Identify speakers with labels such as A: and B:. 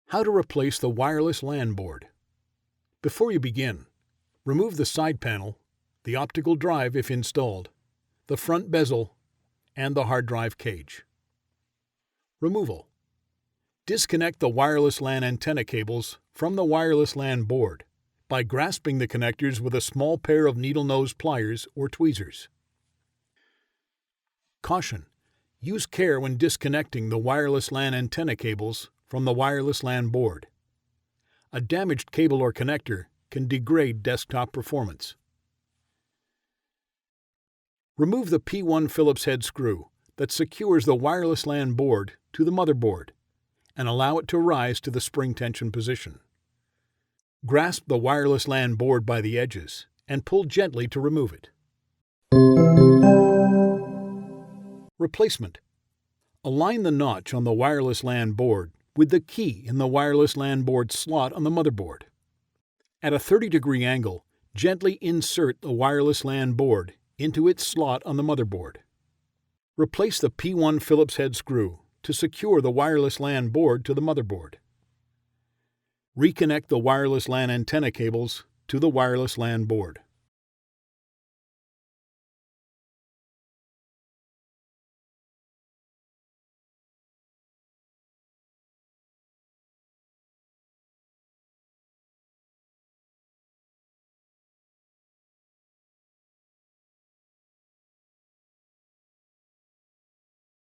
A: How to replace the wireless LAN board. Before you begin, remove the side panel, the optical drive if installed, the front bezel, and the hard drive cage. Removal. Disconnect the wireless LAN antenna cables from the wireless LAN board by grasping the connectors with a small pair of needle-nose pliers or tweezers. Caution: use care when disconnecting the wireless LAN antenna cables from the wireless LAN board. A damaged cable or connector can degrade desktop performance. Remove the P1 Phillips-head screw that secures the wireless LAN board to the motherboard and allow it to rise to the spring tension position. Grasp the wireless LAN board by the edges and pull gently to remove it. Replacement. Align the notch on the wireless LAN board with the key in the wireless LAN board slot on the motherboard. At a 30-degree angle, gently insert the wireless LAN board into its slot on the motherboard. Replace the P1 Phillips-head screw to secure the wireless LAN board to the motherboard. Reconnect the wireless LAN antenna cables to the wireless LAN board.